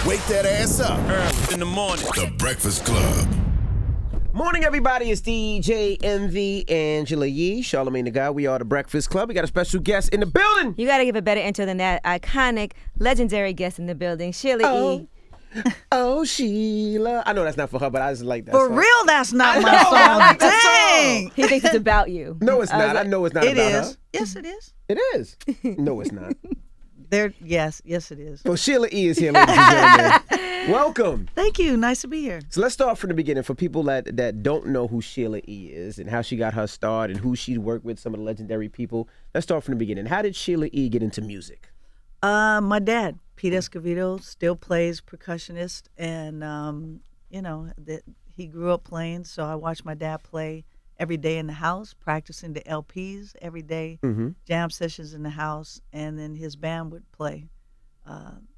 Wake that ass up. Early in the morning. The Breakfast Club. Morning, everybody. It's DJ MV, Angela Yee, Charlamagne the Guy. We are the Breakfast Club. We got a special guest in the building. You got to give a better intro than that. Iconic, legendary guest in the building, Sheila E. Oh, Sheila. I know that's not for her, but I just like that For song. real, that's not my I song. like that Dang. He thinks it's about you. No, it's not. I know it's not It about is. her. Yes, it is. It is. No, it's not. Yes, it is. Well, Sheila E is here, ladies and gentlemen. Welcome. Thank you. Nice to be here. So let's start from the beginning for people that don't know who Sheila E is and how she got her start and who she worked with, some of the legendary people. Let's start from the beginning. How did Sheila E get into music? My dad, Pete Escovedo, still plays percussionist, and he grew up playing. So I watched my dad play every day in the house, practicing the LPs every day, jam sessions in the house, and then his band would play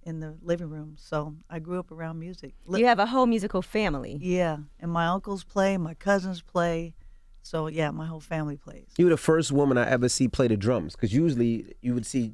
in the living room. So I grew up around music. You have a whole musical family. Yeah, and my uncles play, my cousins play. So yeah, my whole family plays. You were the first woman I ever see play the drums, because usually you would see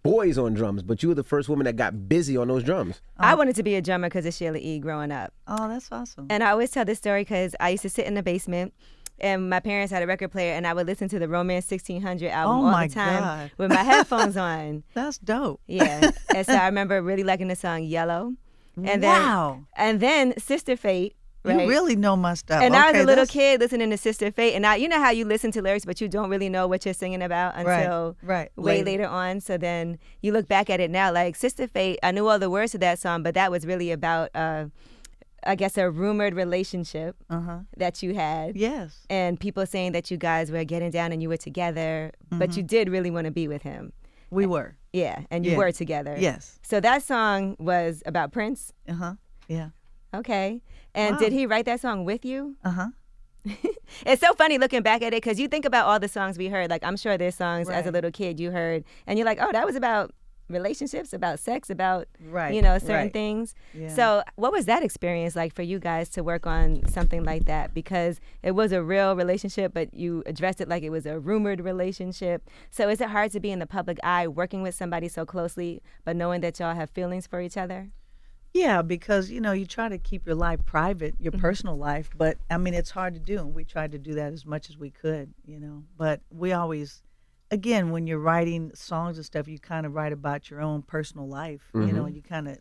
boys on drums, but you were the first woman that got busy on those drums. I wanted to be a drummer because of Sheila E. growing up. Oh, that's awesome. And I always tell this story because I used to sit in the basement and my parents had a record player and I would listen to the Romance 1600 album all the time God. with my headphones on. That's dope. Yeah. And so I remember really liking the song Yellow. And then, Wow. And then Sister Fate. Right? You really know my stuff. And I was Okay, a little that's- kid listening to Sister Fate, and you know how you listen to lyrics, but you don't really know what you're singing about until right. way Later. later on. So then you look back at it now, like Sister Fate, I knew all the words to that song, but that was really about, I guess, a rumored relationship that you had. Yes. And people saying that you guys were getting down and you were together, but you did really want to be with him. We were. Yeah, and you Yeah. were together. Yes. So that song was about Prince? Yeah. Okay. And Wow. did he write that song with you? Uh-huh. It's so funny looking back at it because you think about all the songs we heard. Like, I'm sure there's songs as a Right. little kid you heard, and you're like, oh, that was about relationships, about sex, about, Right, certain right. things. Yeah. So what was that experience like for you guys to work on something like that? Because it was a real relationship, but you addressed it like it was a rumored relationship. So is it hard to be in the public eye working with somebody so closely, but knowing that y'all have feelings for each other? Yeah, because, you try to keep your life private, your personal life, but, I mean, it's hard to do, and we tried to do that as much as we could, But we always, again, when you're writing songs and stuff, you kind of write about your own personal life, and you kind of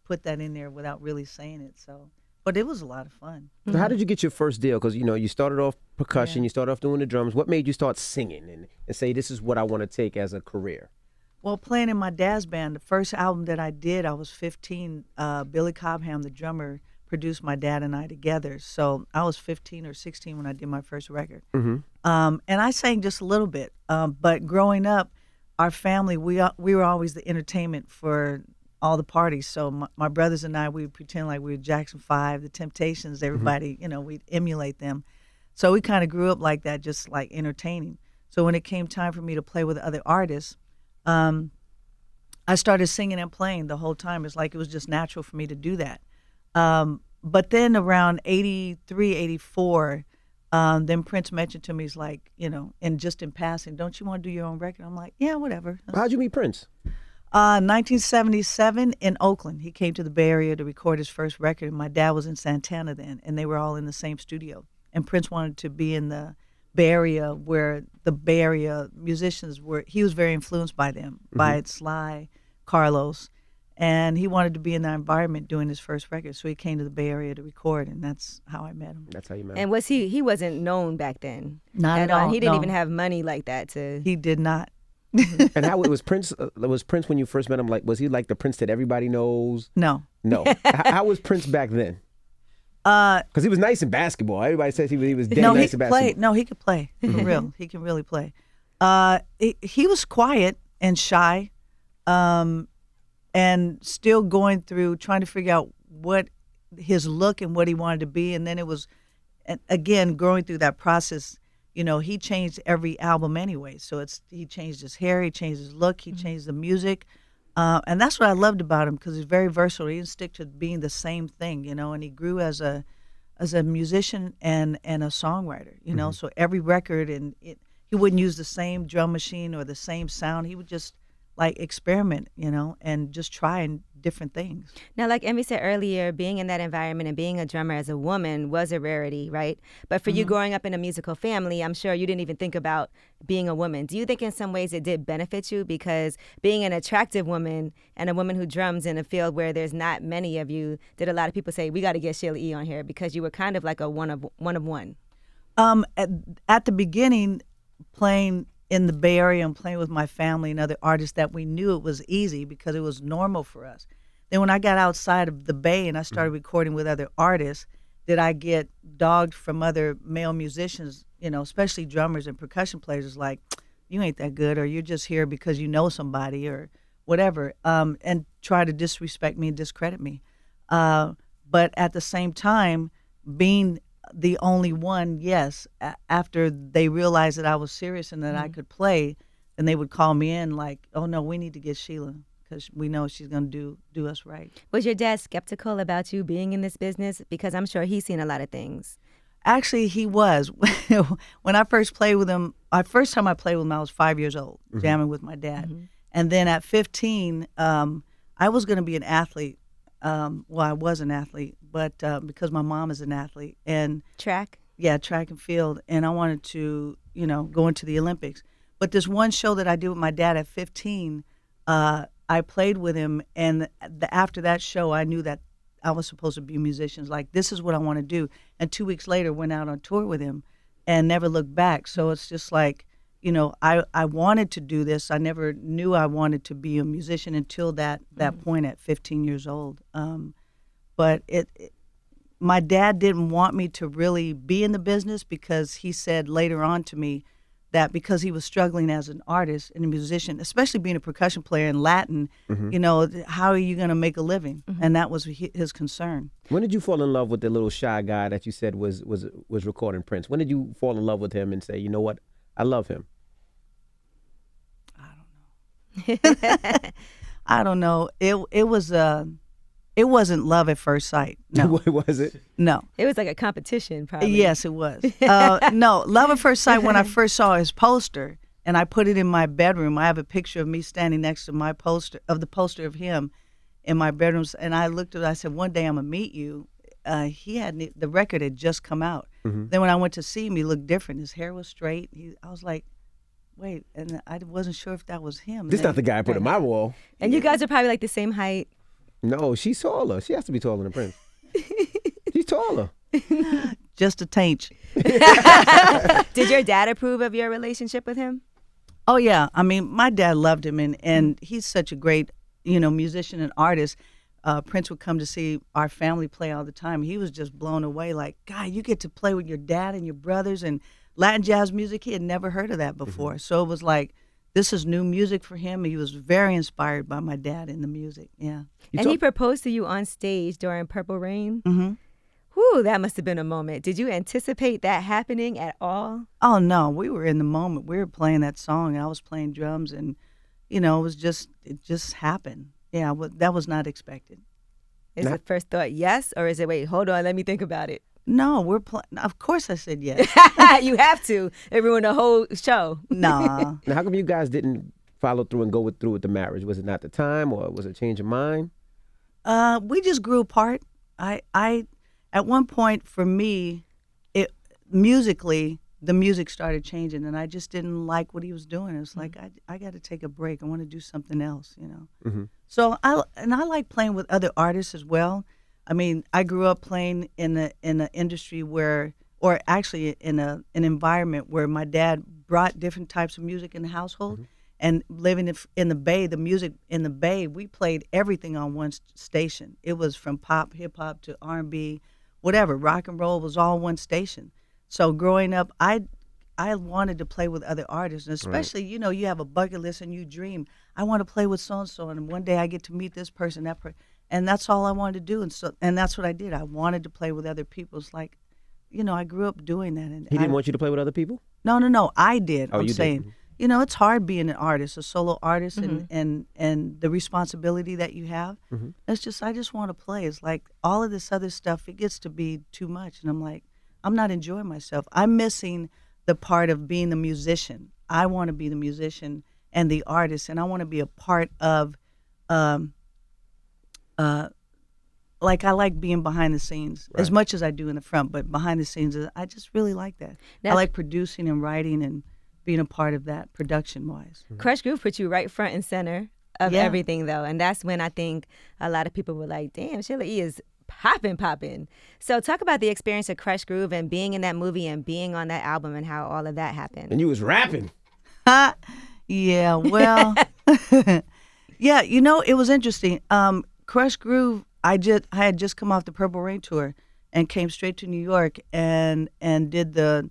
put that in there without really saying it, so. But it was a lot of fun. So how did you get your first deal? Because, you started off percussion, you started off doing the drums. What made you start singing and say, this is what I want to take as a career? Well, playing in my dad's band, the first album that I did, I was 15. Billy Cobham, the drummer, produced my dad and I together. So I was 15 or 16 when I did my first record. And I sang just a little bit. But growing up, our family, we were always the entertainment for all the parties. So my brothers and I, we would pretend like we were Jackson 5, the Temptations, everybody, we'd emulate them. So we kind of grew up like that, just like entertaining. So when it came time for me to play with other artists, I started singing and playing the whole time. It's like it was just natural for me to do that. But then around 83, 84, then Prince mentioned to me, he's like, and just in passing, don't you want to do your own record? I'm like, yeah, whatever. How'd you meet Prince? 1977 in Oakland. He came to the Bay Area to record his first record, and my dad was in Santana then, and they were all in the same studio. And Prince wanted to be in the Bay Area where the Bay Area musicians were. He was very influenced by them, by Sly, Carlos, and he wanted to be in that environment doing his first record. So he came to the Bay Area to record, and that's how I met him. That's how you met him. And was he wasn't known back then? Not at all. He didn't no. even have money like that to. He did not. And how it was Prince? Was Prince when you first met him? Like, was he like the Prince that everybody knows? No. No. How was Prince back then? Because he was nice in basketball. Everybody says he was dead No, he nice in could basketball. play. No, he could play for real. He can really play. He was quiet and shy, and still going through trying to figure out what his look and what he wanted to be. And then it was, again, going through that process. He changed every album anyway. So he changed his hair, he changed his look, he changed the music. And that's what I loved about him, because he's very versatile. He didn't stick to being the same thing, and he grew as a musician and a songwriter, So every record, he wouldn't use the same drum machine or the same sound. He would just like experiment, and just try and different things. Now, like Emmy said earlier, being in that environment and being a drummer as a woman was a rarity, right? But for you growing up in a musical family, I'm sure you didn't even think about being a woman. Do you think in some ways it did benefit you? Because being an attractive woman and a woman who drums in a field where there's not many of you, did a lot of people say, we got to get Sheila E. on here because you were kind of like a one of one. At the beginning, playing in the Bay Area and playing with my family and other artists, that we knew it was easy because it was normal for us. Then when I got outside of the Bay and I started recording with other artists, did I get dogged from other male musicians, especially drummers and percussion players, is like, you ain't that good, or you're just here because you know somebody or whatever, and try to disrespect me and discredit me. But at the same time, being the only one, yes, after they realized that I was serious and that I could play, then they would call me in like, oh no, we need to get Sheila because we know she's going to do us right. Was your dad skeptical about you being in this business? Because I'm sure he's seen a lot of things. Actually, he was. When I first played with him, first time I played with him, I was 5 years old, jamming with my dad. And then at 15, I was going to be an athlete. Well, I was an athlete, but because my mom is an athlete. And track? Yeah, track and field. And I wanted to, go into the Olympics. But this one show that I did with my dad at 15, I played with him. And after that show, I knew that I was supposed to be musicians. Like, this is what I want to do. And 2 weeks later, went out on tour with him and never looked back. So it's just like, I wanted to do this. I never knew I wanted to be a musician until that point at 15 years old. But my dad didn't want me to really be in the business because he said later on to me that because he was struggling as an artist and a musician, especially being a percussion player in Latin, how are you going to make a living? And that was his concern. When did you fall in love with the little shy guy that you said was recording Prince? When did you fall in love with him and say, you know what, I love him? I don't know. It wasn't love at first sight. No. Was it? No. It was like a competition, probably. Yes, it was. No, love at first sight when I first saw his poster and I put it in my bedroom. I have a picture of me standing next to the poster of him in my bedroom. And I looked at it, I said, one day I'm going to meet you. The record had just come out. Then when I went to see him, he looked different. His hair was straight. I was like, wait, and I wasn't sure if that was him. This is not the guy I put on my wall. And you guys are probably like the same height. No, she's taller. She has to be taller than Prince. She's taller. Just a taint. Did your dad approve of your relationship with him? Oh, yeah. I mean, my dad loved him, and he's such a great, musician and artist. Prince would come to see our family play all the time. He was just blown away, like, God, you get to play with your dad and your brothers and Latin jazz music. He had never heard of that before. So it was like, this is new music for him. He was very inspired by my dad in the music. Yeah. And he proposed to you on stage during Purple Rain? Whew, that must have been a moment. Did you anticipate that happening at all? Oh, no. We were in the moment. We were playing that song, and I was playing drums, and, it just happened. Yeah, that was not expected. Is the first thought yes, or is it, wait, hold on, let me think about it? No, we're playing. Of course I said yes. You have to. It ruined the whole show. Nah. Now, how come you guys didn't follow through and go through with the marriage? Was it not the time, or was it a change of mind? We just grew apart. I at one point for me, musically, the music started changing, and I just didn't like what he was doing. It was like I got to take a break. I want to do something else, So I like playing with other artists as well. I mean, I grew up playing in an industry where, or actually in an environment where my dad brought different types of music in the household. And living in the Bay, the music in the Bay, we played everything on one station. It was from pop, hip hop to R&B, whatever. Rock and roll was all one station. So growing up, I wanted to play with other artists, and especially, you have a bucket list and you dream, I want to play with so-and-so, and one day I get to meet this person, that person. And that's all I wanted to do, and that's what I did. I wanted to play with other people. It's like, I grew up doing that. And he didn't want you to play with other people? No, I did. I'm you saying, did. It's hard being an artist, a solo artist, and the responsibility that you have. It's just, I just want to play. It's like all of this other stuff, it gets to be too much, and I'm like, I'm not enjoying myself. I'm missing the part of being the musician. I want to be the musician and the artist, and I want to be a part of like I like being behind the scenes Right. as much as I do in the front, but behind the scenes, I just really like that. Now- I like producing and writing and being a part of that production-wise. Krush Groove put you right front and center of Yeah. everything, though. And that's when I think a lot of people were like, damn, Sheila E. is popping. So talk about the experience of Krush Groove and being in that movie and being on that album and how all of that happened. And you was rapping. Yeah, well, yeah, it was interesting. Krush Groove, I had just come off the Purple Rain tour and came straight to New York and did the,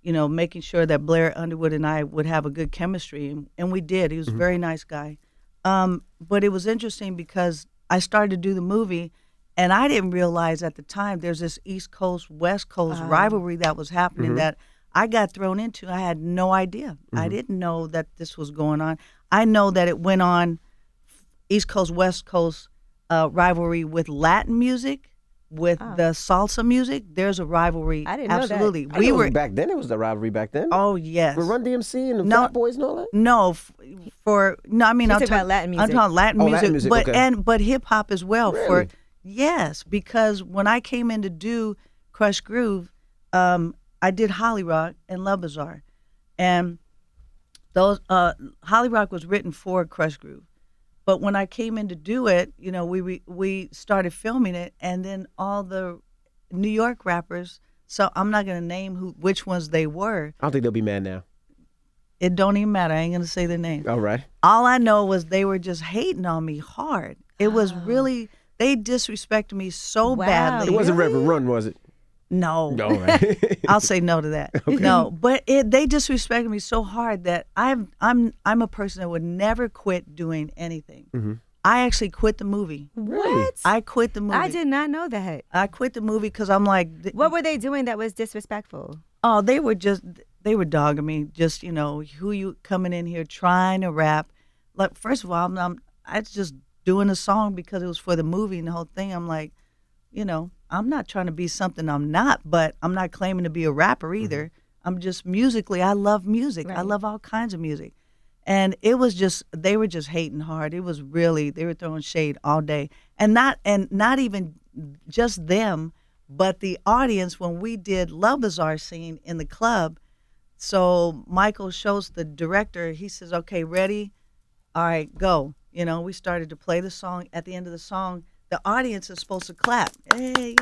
making sure that Blair Underwood and I would have a good chemistry, and we did. He was a very nice guy. But it was interesting because I started to do the movie, and I didn't realize at the time there's this East Coast, West Coast rivalry that was happening that I got thrown into. I had no idea. I didn't know that this was going on. I know that it went on East Coast, West Coast rivalry with Latin music, with the salsa music. There's a rivalry. I didn't know that. Absolutely. I know it was back then. It was the rivalry back then. Oh, yes. With Run DMC and the No. Fat Boys and all that. No, I mean, You I'm talk about Latin music. I'm talking Latin Oh, music, Latin music, but okay. but hip hop as well. Really? Yes, because when I came in to do Krush Groove, I did Holly Rock and Love Bazaar, and those Holly Rock was written for Krush Groove, but when I came in to do it, we started filming it, and then all the New York rappers. So I'm not gonna name which ones they were. I don't think they'll be mad now. It don't even matter. I ain't gonna say their name. All right. All I know was they were just hating on me hard. It was really, they disrespected me so Wow. badly. It wasn't Really? Reverend Run, was it? No. No, right. I'll say no to that. No, but they disrespected me so hard that I'm a person that would never quit doing anything. I actually quit the movie. What? I quit the movie. I did not know that. I quit the movie because I'm like, What were they doing that was disrespectful? oh, they were dogging me. Just, who you coming in here trying to rap. Like, first of all, I was just doing a song because it was for the movie and the whole thing. I'm like, I'm not trying to be something I'm not, but I'm not claiming to be a rapper either. I'm just musically, I love music. I Right. love all kinds of music. And it was just, they were just hating hard. It was really, they were throwing shade all day. And not even just them, but the audience when we did Love Bazaar scene in the club. So Michael shows the director, he says, okay, ready? All right, go. We started to play the song. At the end of the song, the audience is supposed to clap. Hey,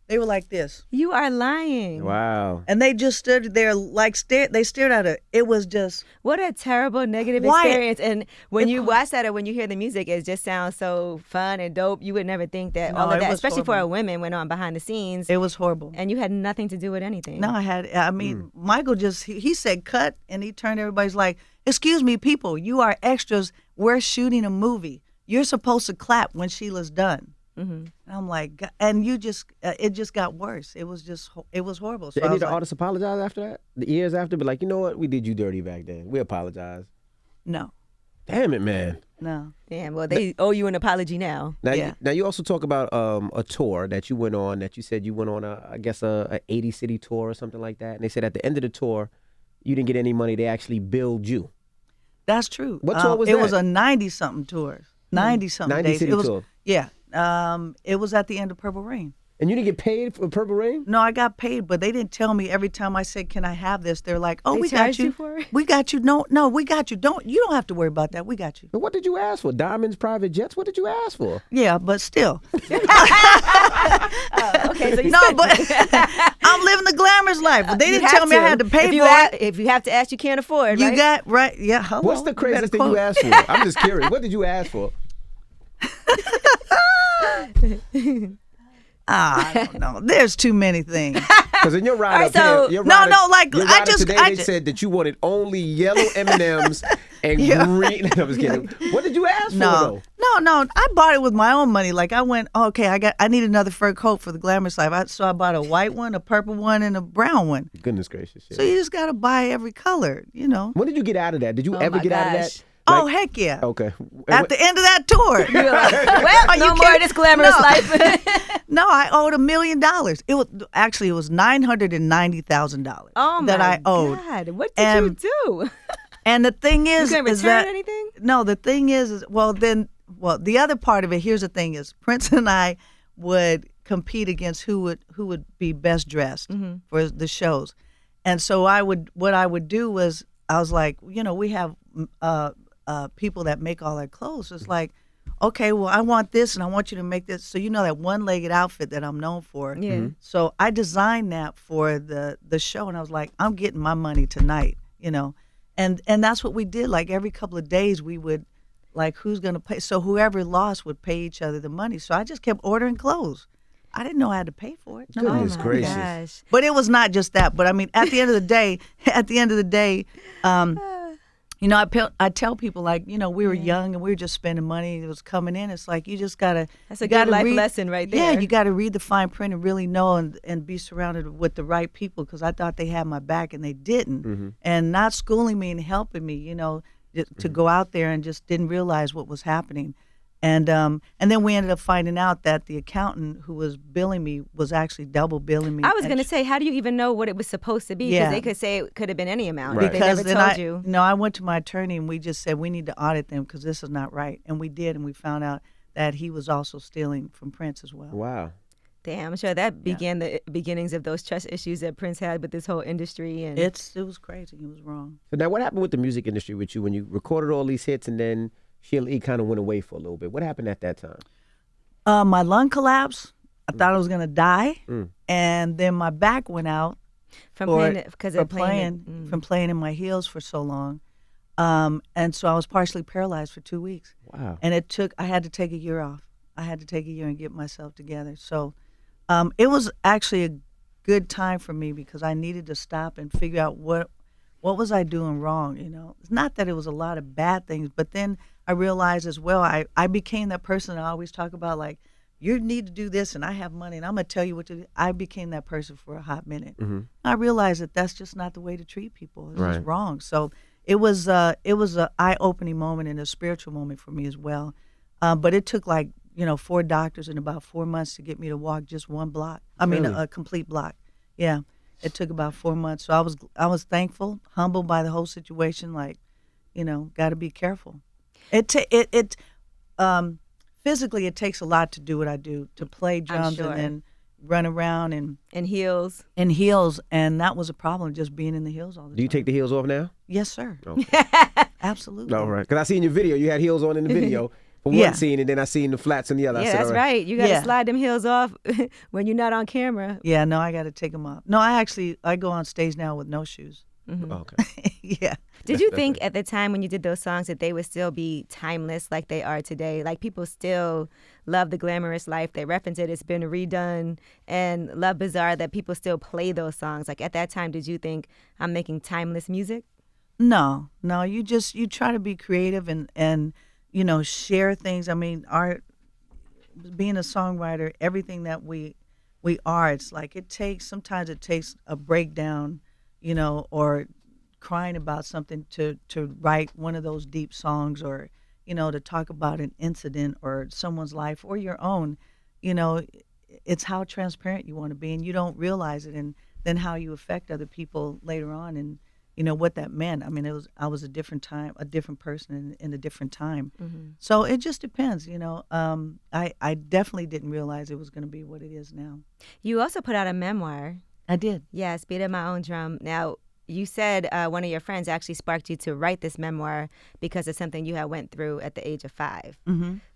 they were like this. You are lying. Wow. And they just stood there like they stared at it. It was just, What a terrible negative Why- experience. And when you watch that or when you hear the music, it just sounds so fun and dope. You would never think that No, all of it that, was especially for horrible. a women, went on behind the scenes. it was horrible. And you had nothing to do with anything. No, Michael just, he said cut, and he turned everybody's like, excuse me, people, you are extras. We're shooting a movie. You're supposed to clap when Sheila's done. And I'm like, God, and it just got worse. It was horrible. So Did I any was of the like, artists apologize after that? The years after? Be like, you know what? We did you dirty back then. We apologize. no. Damn it, man. Damn, well, they owe you an apology now. Now, Yeah. now you also talk about a tour that you went on. That you said you went on a 80 city tour or something like that. And they said at the end of the tour, you didn't get any money. They actually billed you. That's true. What tour was It that? was a 90-something tour. 90-something 90 days. city It was, tour. Yeah. It was at the end of Purple Rain. And you didn't get paid for Purple Rain? No, I got paid, but they didn't tell me every time I said, "Can I have this?" They're like, "Oh, They we got charged you. you for it? We got you. No, we got you. You don't have to worry about that. We got you." But what did you ask for? Diamonds, private jets? What did you ask for? Yeah, but still. Okay, so you No, said- but I'm living the glamorous life. But they You didn't have tell me I had to pay if you for ha- it. If you have to ask, you can't afford, You right? got right. Yeah. Hello. What's the You craziest better thing you quote. asked for? I'm just curious. What did you ask for? I don't know. There's too many things. Because in your ride All right, up so- here, your No, ride no, up- like, your I ride up just- today, I they just- said that you wanted only yellow M&Ms and Yeah. green. I was kidding. What did you ask for No, though? no. I bought it with my own money. Like I went, okay, I need another fur coat for the glamorous life. So I bought a white one, a purple one, and a brown one. Goodness gracious. So Yeah. you just gotta buy every color, When did you get out of that? Did you Oh ever my get out of gosh. that? Oh Like- heck yeah! Okay. At the end of that tour, Well, Are no you more kidding? of this glamorous No. life. no, I owed $1 million. It was $990,000 Oh my that I owed. God, what did And you do? And the thing You is, couldn't is return that anything? no, the thing is well then well, the other part of it, here's the thing is Prince and I would compete against who would be best dressed for the shows. And so what I would do was, I was like, we have people that make all our clothes. It's like, okay, well, I want this and I want you to make this. So that one-legged outfit that I'm known for. Yeah. So I designed that for the show, and I was like, I'm getting my money tonight, And that's what we did. Like every couple of days we would, like, who's going to pay? So whoever lost would pay each other the money. So I just kept ordering clothes. I didn't know I had to pay for it. Goodness gracious. Gosh. But it was not just that. But I mean, at the end of the day, I tell people, like, we were young and we were just spending money. It was coming in. It's like, you just gotta. That's a good life lesson right there. Yeah, you got to read the fine print and really know and be surrounded with the right people, because I thought they had my back and they didn't. And not schooling me and helping me, to go out there, and just didn't realize what was happening. And then we ended up finding out that the accountant who was billing me was actually double billing me. I was going to say, how do you even know what it was supposed to be? Because they could say it could have been any amount. Right. They never told you. No, I went to my attorney and we just said, we need to audit them because this is not right. And we did, and we found out that he was also stealing from Prince as well. Wow. Damn, I'm sure that began the beginnings of those trust issues that Prince had with this whole industry. And it was crazy. It was wrong. So now what happened with the music industry with you when you recorded all these hits and then Sheila E. kind of went away for a little bit? What happened at that time? My lung collapsed. I thought I was going to die. And then my back went out from playing in my heels for so long. And so I was partially paralyzed for 2 weeks. Wow. And I had to take a year off. I had to take a year and get myself together. So it was actually a good time for me because I needed to stop and figure out what was I doing wrong, It's not that it was a lot of bad things, but then I realized as well, I became that person I always talk about, like, you need to do this and I have money and I'm going to tell you what to do. I became that person for a hot minute. I realized that that's just not the way to treat people. It's just wrong. So it was a eye-opening moment and a spiritual moment for me as well. But it took 4 doctors in about 4 months to get me to walk just one block. I mean, a complete block. Yeah. It took about 4 months. So I was thankful, humbled by the whole situation. Like, got to be careful. Physically, it takes a lot to do what I do, to play drums and then run around in heels. In heels, and that was a problem, just being in the heels all the time. Do you take the heels off now? Yes, sir. Okay. Absolutely. All right. Because I see in your video, you had heels on in the video. For one scene, and then I seen the flats on the other. Yeah, I said, that's all right. You got to slide them heels off when you're not on camera. Yeah, no, I got to take them off. No, I go on stage now with no shoes. Oh, okay. Yeah. Did you think at the time when you did those songs that they would still be timeless like they are today? Like, people still love The Glamorous Life. They reference it. It's been redone. And Love Bizarre, that people still play those songs. Like, at that time, did you think, I'm making timeless music? No. You try to be creative and share things. I mean, being a songwriter, everything that we are, it's like sometimes it takes a breakdown, or crying about something to write one of those deep songs, or, to talk about an incident or someone's life or your own. It's how transparent you want to be, and you don't realize it, and then how you affect other people later on, and what that meant. I mean, I was a different time, a different person in a different time. So it just depends, I definitely didn't realize it was going to be what it is now. You also put out a memoir. I did. Yes, Beat of My Own Drum. Now, you said one of your friends actually sparked you to write this memoir because of something you had went through at the age of 5.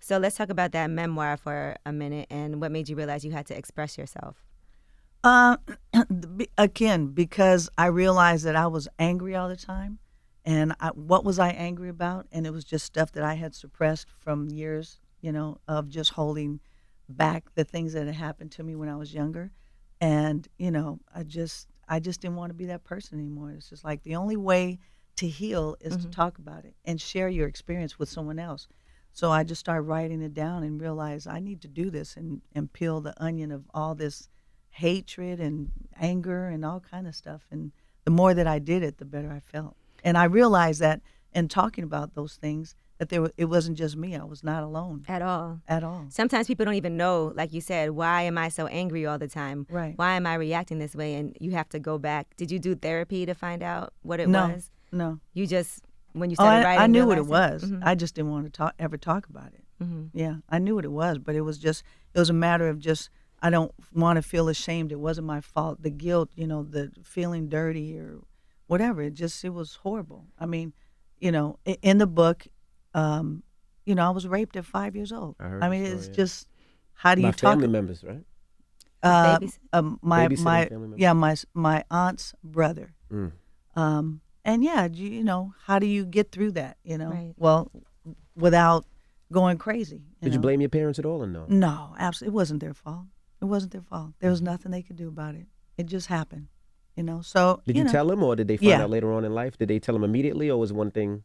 So let's talk about that memoir for a minute and what made you realize you had to express yourself. Again, because I realized that I was angry all the time, and what was I angry about? And it was just stuff that I had suppressed from years, of just holding back the things that had happened to me when I was younger, and I just didn't want to be that person anymore. It's just like the only way to heal is to talk about it and share your experience with someone else. So I just started writing it down and realized I need to do this and peel the onion of all this hatred and anger and all kind of stuff. And the more that I did it, the better I felt. And I realized that in talking about those things, that it wasn't just me. I was not alone. At all. At all. Sometimes people don't even know, like you said, why am I so angry all the time? Right. Why am I reacting this way? And you have to go back. Did you do therapy to find out what it was? No. You just, when you started writing, I knew what it was. I just didn't want to ever talk about it. Yeah, I knew what it was, but it was a matter of just, I don't want to feel ashamed. It wasn't my fault. The guilt, the feeling dirty or whatever. It was horrible. I mean, in the book, I was raped at 5 years old. I mean, it's just, how do by you talk? family members, right? My Babysitting family members? yeah, my aunt's brother. Mm. And yeah, how do you get through that? Right. Well, without going crazy. Did you blame your parents at all or no? No, absolutely. It wasn't their fault. It wasn't their fault. There was nothing they could do about it. It just happened. So Did you tell them, or did they find out later on in life? Did they tell them immediately, or was one thing?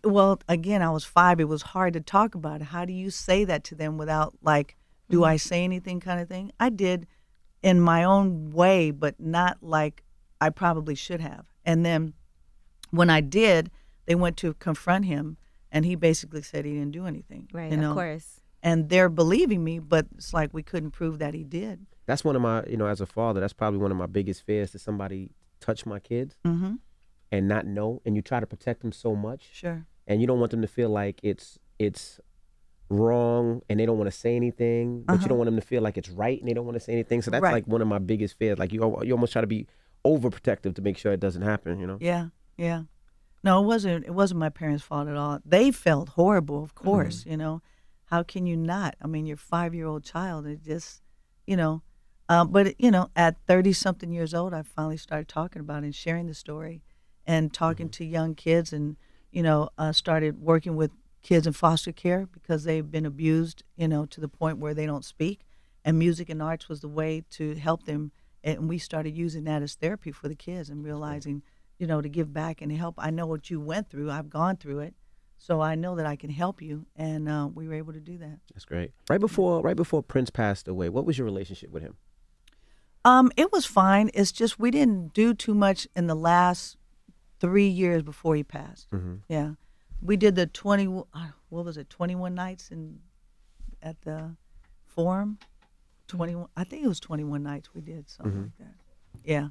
Well, again, I was 5. It was hard to talk about it. How do you say that to them without, like, do I say anything kind of thing? I did in my own way, but not like I probably should have. And then when I did, they went to confront him, and he basically said he didn't do anything. Right, of course. And they're believing me, but it's like we couldn't prove that he did. That's one of my, as a father, that's probably one of my biggest fears, that somebody touch my kids and not know, and you try to protect them so much. Sure. And you don't want them to feel like it's wrong, and they don't want to say anything, but you don't want them to feel like it's right, and they don't want to say anything. So that's like one of my biggest fears. Like you almost try to be overprotective to make sure it doesn't happen. Yeah, yeah. No, it wasn't my parents' fault at all. They felt horrible, of course. How can you not? I mean, your 5-year-old child. It just, but at 30-something years old, I finally started talking about it and sharing the story, and talking to young kids, and started working with kids in foster care because they've been abused, to the point where they don't speak, and music and arts was the way to help them, and we started using that as therapy for the kids, and realizing, to give back and help. I know what you went through. I've gone through it, so I know that I can help you, and we were able to do that. That's great. Right before Prince passed away, what was your relationship with him? It was fine. It's just we didn't do too much in the last 3 years before he passed. Yeah. We did the 21 nights at the Forum? 21, I think it was 21 nights we did, something like that. Yeah.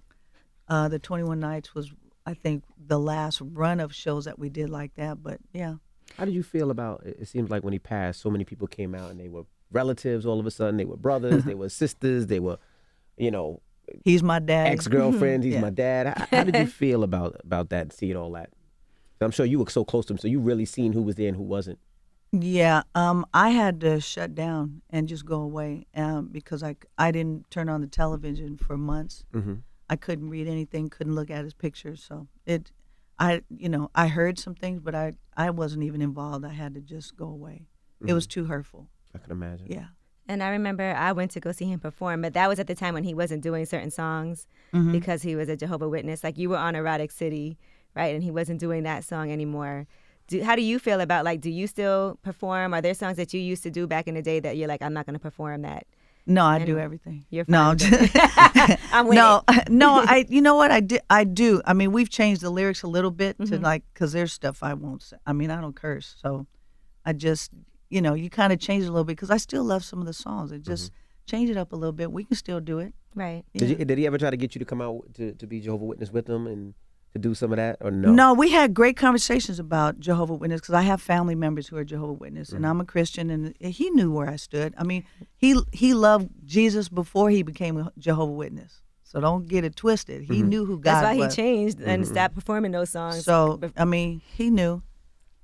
The 21 nights was, I think, the last run of shows that we did like that, but yeah. How did you feel about it? It seems like when he passed, so many people came out, and they were relatives all of a sudden. They were brothers, they were sisters, they were, he's my dad. Ex-girlfriends, he's my dad. How did you feel about that, seeing all that? I'm sure you were so close to him, so you really seen who was there and who wasn't. Yeah, I had to shut down and just go away because I didn't turn on the television for months. I couldn't read anything, couldn't look at his pictures. So I heard some things, but I wasn't even involved. I had to just go away. It was too hurtful. I can imagine. Yeah. And I remember I went to go see him perform, but that was at the time when he wasn't doing certain songs because he was a Jehovah's Witness. Like, you were on Erotic City, right? And he wasn't doing that song anymore. How do you feel about, like, do you still perform? Are there songs that you used to do back in the day that you're like, I'm not going to perform that? No, I do everything. You're fine. No, I'm with it. No. You know what? I do. I mean, we've changed the lyrics a little bit to because there's stuff I won't say. I mean, I don't curse, so I just, you kind of change it a little bit because I still love some of the songs. It just change it up a little bit. We can still do it. Right. Yeah. Did he ever try to get you to come out to be Jehovah's Witness with him and to do some of that, or no? No, we had great conversations about Jehovah's Witness because I have family members who are Jehovah's Witness, and I'm a Christian, and he knew where I stood. I mean, he loved Jesus before he became a Jehovah's Witness, so don't get it twisted. He knew who God was. That's why he changed and stopped performing those songs. So, I mean, he knew.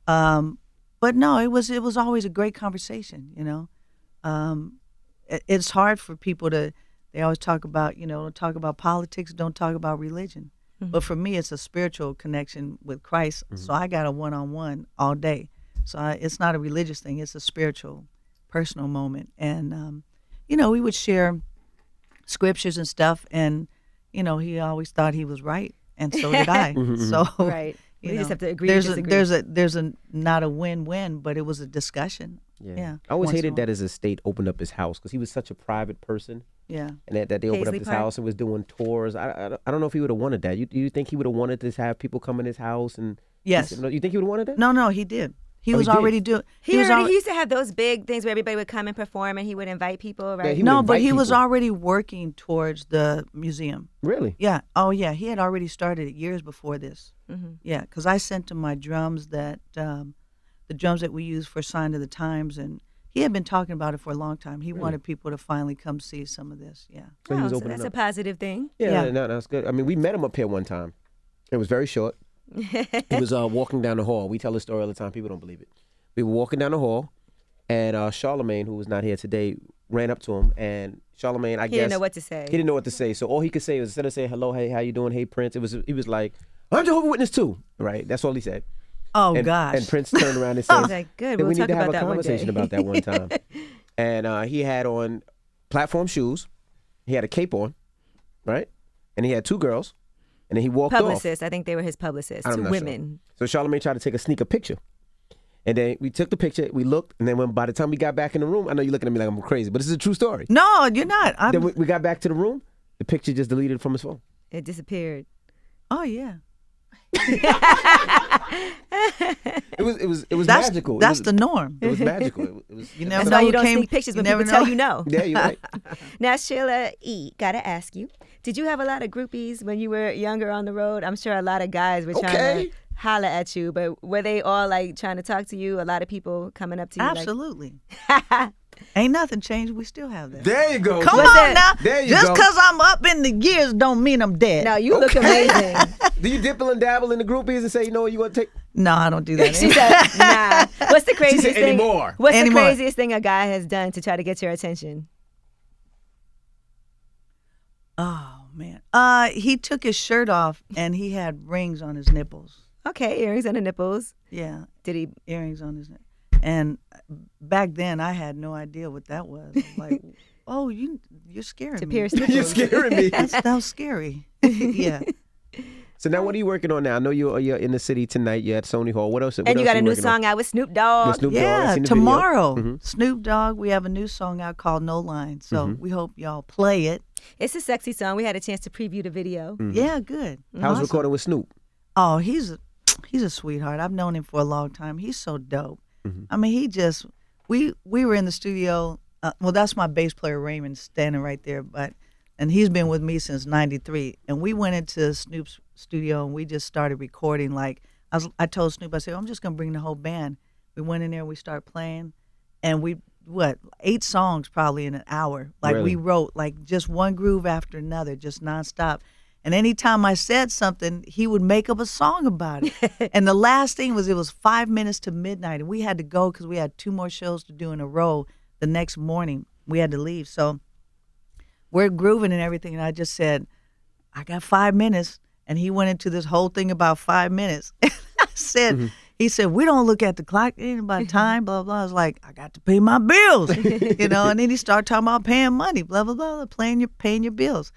But no, it was always a great conversation, It's hard for people they always talk about, don't talk about politics, don't talk about religion. But for me, it's a spiritual connection with Christ. So I got a one-on-one all day. So it's not a religious thing. It's a spiritual, personal moment. And, we would share scriptures and stuff. And, he always thought he was right. And so did I. So right. You just have to agree to disagree. There's not a win-win, but it was a discussion. Yeah. I always hated that his estate opened up his house because he was such a private person. Yeah. And that they opened up Paisley his Park. house and was doing tours. I don't know if he would have wanted that. Do you think he would have wanted to have people come in his house? And Yes. You think he would have wanted that? No, he did. He Oh, was he did? already doing. He used to have those big things where everybody would come and perform, and he would invite people, right? he would No, but invite he was people. already working towards the museum. Really? Yeah. Oh, yeah. He had already started it years before this. Yeah, because I sent him my drums the drums that we use for Sign of the Times, and he had been talking about it for a long time. He wanted people to finally come see some of this. Yeah. So he was So opening that's up. a positive thing. Yeah, no, that's good. I mean, we met him up here one time. It was very short. He was walking down the hall. We tell the story all the time. People don't believe it. We were walking down the hall, and Charlamagne, who was not here today, ran up to him. And Charlamagne, I guess, He didn't know what to say. He didn't know what to say. So all he could say was, instead of saying hello, hey, how you doing? Hey, Prince. He was like, I'm Jehovah's Witness too. Right? That's all he said. Oh, gosh. And Prince turned around and said, He's like, good, "Then we'll we need talk to have about a that one conversation day." about that one time." And he had on platform shoes. He had a cape on, right? And he had two girls. And then he walked off. Publicists. I think they were his publicists. I'm Two not women. Sure. So Charlamagne tried to take a sneaker picture. And then we took the picture, we looked, and then by the time we got back in the room, I know you're looking at me like I'm crazy, but this is a true story. No, you're not. Then we got back to the room, the picture just deleted from his phone. It disappeared. Oh, yeah. It was That's magical. That's the norm. It was magical. It was. You never That's know why who you don't came. sneak pictures when never people tell know. you no. Yeah, you're right. Now, Sheila E., gotta ask you, did you have a lot of groupies when you were younger on the road? I'm sure a lot of guys were trying to holler at you, but were they all like trying to talk to you? A lot of people coming up to you? Absolutely. Ain't nothing changed. We still have that. There you go. Come What's on that? now. There you Just go. because I'm up in the years don't mean I'm dead. No, you look amazing. Do you dipple and dabble in the groupies and say, you know what, you want to take? No, I don't do that. She said, nah. What's the craziest said thing? anymore. What's Anymore. the craziest thing a guy has done to try to get your attention? Oh, man. He took his shirt off and he had rings on his nipples. Okay, earrings on the nipples. Yeah, Did he? earrings on his nipples. And back then, I had no idea what that was. Like, oh, you're scaring To me. pierce You're nipples. scaring me. That was scary. Yeah. So now what are you working on now? I know you're in the city tonight. You're at Sony Hall. What else? And you got a new song out with Snoop Dogg. With Snoop Dogg. I Yeah, seen the video. tomorrow, Mhm. Snoop Dogg, we have a new song out called No Line. So we hope y'all play it. It's a sexy song. We had a chance to preview the video. Yeah, good. How's Awesome. recording with Snoop? Oh, he's a sweetheart. I've known him for a long time. He's so dope. I mean, we were in the studio. Well, that's my bass player Raymond standing right there, and he's been with me since '93. And we went into Snoop's studio and we just started recording. Like I told Snoop, I said, I'm just gonna bring the whole band. We went in there and we started playing, and we 8 songs probably in an hour. Like Really? we wrote like just one groove after another, just nonstop. And anytime I said something, he would make up a song about it. And the last thing was, it was 5 minutes to midnight, and we had to go because we had 2 more shows to do in a row the next morning. We had to leave. So we're grooving and everything, and I just said, I got 5 minutes. And he went into this whole thing about 5 minutes. I said, he said, we don't look at the clock, it ain't about time, blah, blah. I was like, I got to pay my bills, you know. And then he started talking about paying money, blah, blah, blah, paying your bills.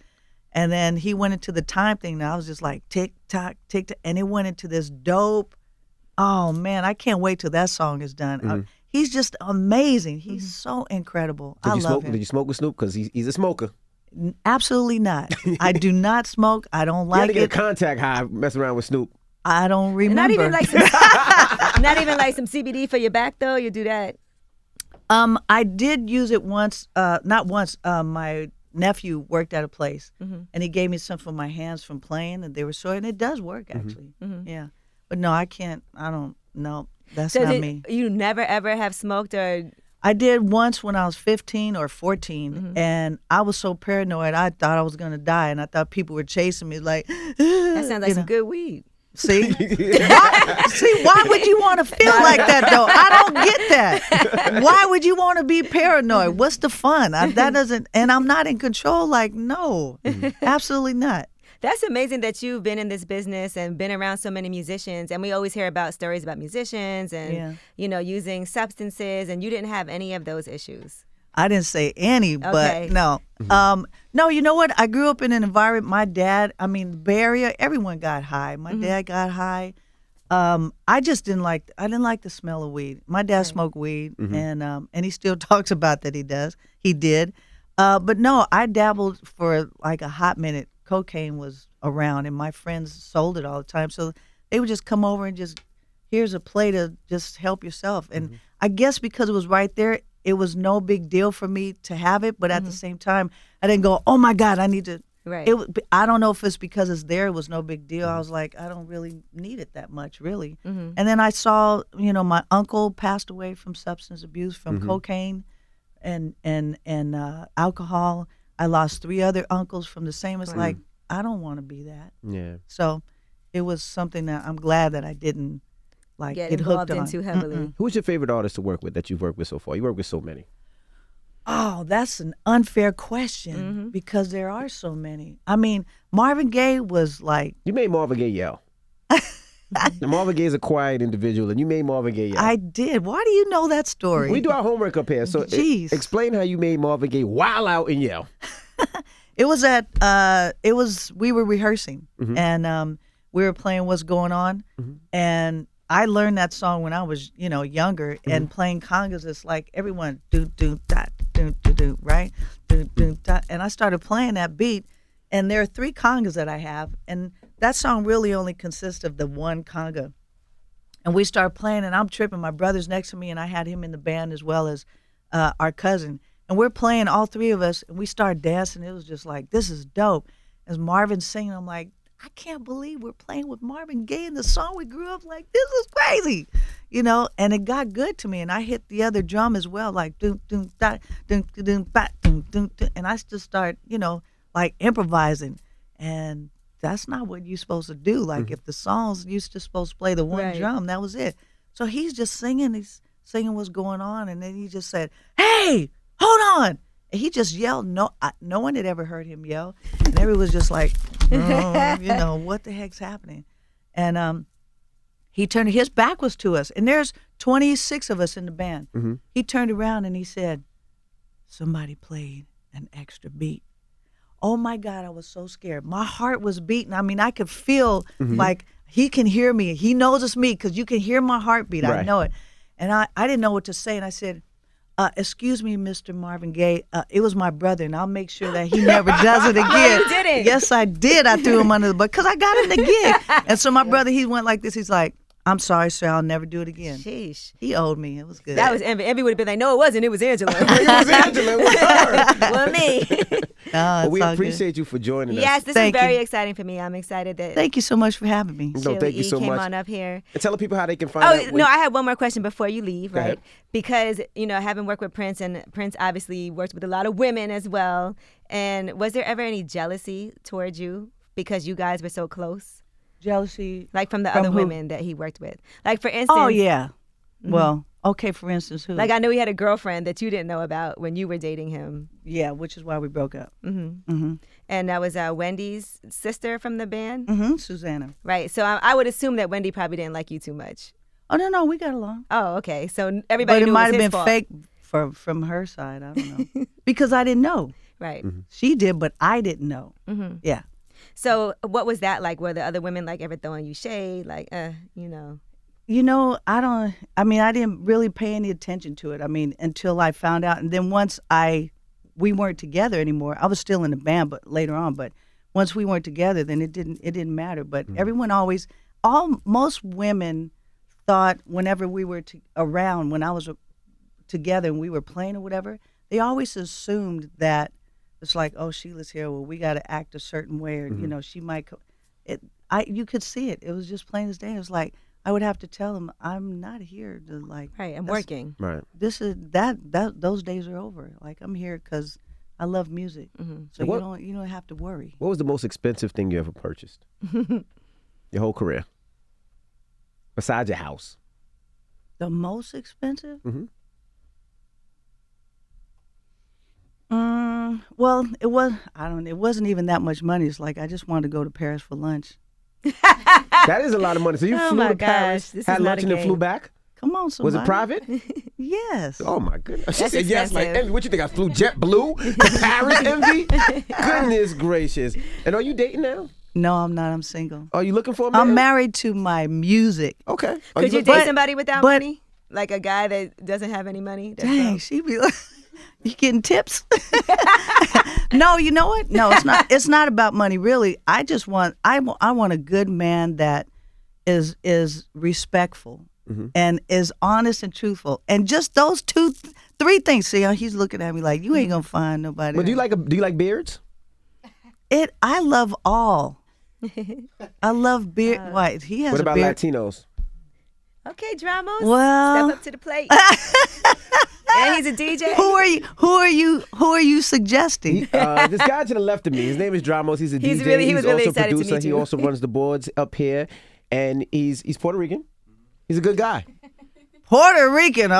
And then he went into the time thing, and I was just like, tick, tock, tick, tock. And it went into this dope, oh, man, I can't wait till that song is done. He's just amazing. He's so incredible. I love him. Did you smoke with Snoop? Because he's a smoker. Absolutely not. I do not smoke. I don't You had like to get a it. contact high messing around with Snoop. I don't remember. Not even like some CBD for your back though. You do that. I did use it once. Not once. My nephew worked at a place, and he gave me some for my hands from playing, and they were sore, and it does work actually. Yeah, but no, I can't. I don't. No, that's So not did me. you never ever have smoked or? I did once when I was 15 or 14, and I was so paranoid. I thought I was gonna die, and I thought people were chasing me. Like That sounds like some good weed. See, why would you want to feel like that though? I don't get that. Why would you want to be paranoid? What's the fun? That doesn't, and I'm not in control. Like, no, absolutely not. That's amazing that you've been in this business and been around so many musicians. And we always hear about stories about musicians and using substances, and you didn't have any of those issues. I didn't say any, but Okay. no. No, you know what? I grew up in an environment, my dad, I mean, Bay Area, everyone got high. My dad got high. I just didn't like the smell of weed. My dad smoked weed, and he still talks about that he did. But no, I dabbled for like a hot minute. Cocaine was around, and my friends sold it all the time. So they would just come over and just, here's a plate to just help yourself. And I guess because it was right there, it was no big deal for me to have it. But at the same time, I didn't go, oh my God, I need to Right. I don't know if it's because it's there. It was no big deal. I was like, I don't really need it that much, really. And then I saw, my uncle passed away from substance abuse, from cocaine and alcohol. I lost 3 other uncles from the same. It's like, I don't want to be that. Yeah. So it was something that I'm glad that I didn't get hooked involved on. into heavily. Who's your favorite artist to work with that you've worked with so far? You work with so many. Oh, that's an unfair question because there are so many. I mean, Marvin Gaye was like... You made Marvin Gaye yell. Marvin Gaye is a quiet individual, and you made Marvin Gaye yell. I did. Why do you know that story? We do our homework up here. So explain how you made Marvin Gaye wild out and yell. It was we were rehearsing, and we were playing What's Going On, and I learned that song when I was, younger, and playing congas. It's like everyone do do that, do do do, right, do do that, and I started playing that beat, and there are 3 congas that I have, and that song really only consists of the one conga, and we started playing, and I'm tripping. My brother's next to me, and I had him in the band as well as our cousin, and we're playing, all 3 of us, and we started dancing. It was just like, this is dope. As Marvin's singing, I'm like, I can't believe we're playing with Marvin Gaye in the song we grew up like. This is crazy, and it got good to me. And I hit the other drum as well, like doom doom da doom doom ba doom doom, and I just start, like improvising. And that's not what you're supposed to do. Like if the song's used to supposed to play the one drum, that was it. So he's just singing. He's singing What's Going On, and then he just said, "Hey, hold on." And he just yelled. No one had ever heard him yell, and everyone was just like, what the heck's happening? And he turned, his back was to us, and there's 26 of us in the band. He turned around and he said, somebody played an extra beat. Oh my God, I was so scared. My heart was beating. I mean, I could feel like he can hear me. He knows it's me because you can hear my heartbeat. Right. I know it. And I didn't know what to say, and I said, excuse me, Mr. Marvin Gaye, it was my brother, and I'll make sure that he never does it again. You did it. Yes, I did. I threw him under the bus because I got him the gig. And so my brother, he went like this. He's like, I'm sorry, sir, I'll never do it again. Sheesh. He owed me. It was good. That was Envy. Envy would have been like, no, it wasn't. It was Angela. It was Angela. It was her. Well, me. No, Well, we all appreciate you for joining us. Yes, this Thank is very you. exciting for me. I'm excited that Thank you so much for having me. No, Sheila thank you so came much. on up here. And tell the people how they can find Oh, out. no, I have one more question before you leave, Go right? ahead. Because, having worked with Prince, and Prince obviously worked with a lot of women as well. And was there ever any jealousy towards you because you guys were so close? Jealousy. Like from the From other who? women that he worked with? Like, for instance. Oh, yeah. Well, okay, for instance, who? Like, I know he had a girlfriend that you didn't know about when you were dating him. Yeah, which is why we broke up. And that was Wendy's sister from the band? Susanna. Right. So I would assume that Wendy probably didn't like you too much. Oh, no, we got along. Oh, okay. So everybody But it knew might was have his been fault. fake from her side. I don't know. Because I didn't know. Right. She did, but I didn't know. Yeah. So what was that like? Were the other women like ever throwing you shade? Like, I didn't really pay any attention to it. I mean, until I found out. And then once we weren't together anymore. I was still in the band, but later on. But once we weren't together, then it didn't matter. But everyone most women thought whenever we were around, when I was together and we were playing or whatever, they always assumed that it's like, oh, Sheila's here. Well, we got to act a certain way, or she might. You could see it. It was just plain as day. It was like I would have to tell them, I'm not here to like. right, I'm working. Right. This is those days are over. Like I'm here because I love music. So you don't have to worry. What was the most expensive thing you ever purchased? Your whole career, besides your house. The most expensive? Well, it wasn't even that much money. It's like I just wanted to go to Paris for lunch. That is a lot of money. So you Oh flew my to Paris, gosh, this had is not lunch, a and then flew game. back? Come on, somebody. Was it private? Yes. Oh my goodness. She That's said yes. Like, expensive. Envy, what you think? I flew JetBlue to Paris, Envy? Goodness gracious. And are you dating now? No, I'm not. I'm single. Are you looking for a man? I'm married to my music. Okay. Are Could you looking- date somebody without but- money? Like a guy that doesn't have any money? That's Dang, broke? she be like, you getting tips? No, you know what? No, it's not. It's not about money, really. I just want. I want a good man that is respectful and is honest and truthful, and just those 3 things. See, he's looking at me like you ain't gonna find nobody. But do you like beards? I love all. I love beer. What he has What a about beer. Latinos? Okay, Dramos. Well- Step up to the plate. And he's a DJ. Who are you suggesting? This guy to the left of me, his name is Dramos. He's a DJ. He was really also excited to producer. meet He you. also runs the boards up here, and he's Puerto Rican. He's a good guy. Puerto Rican. No.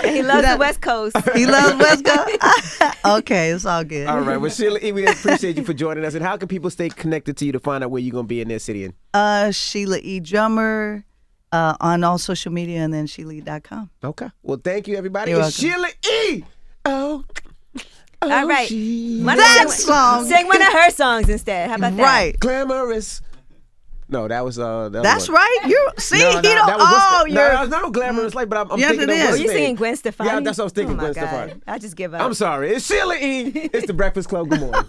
And he loves the West Coast. He loves West Coast. Okay, it's all good. All right. Well, Sheila E., we appreciate you for joining us. And how can people stay connected to you to find out where you're going to be in their city? Sheila E. Drummer on all social media, and then SheilaE.com. Okay. Well, thank you, everybody. You're It's Sheila E. Oh. All right. Sheila. That song. Sing one of her songs instead. How about that? Right. Glamorous. No, that was That's one. right. You see, No, he no, don't. that was Oh, no, you're. that was not glamorous like, but I'm Yes, thinking it of is. what's Were his you name. singing Gwen Stefani? Yeah, that's what I was thinking, Oh my Gwen God. Stefani. I just give up. I'm sorry. It's Sheila E. It's the Breakfast Club. Good morning.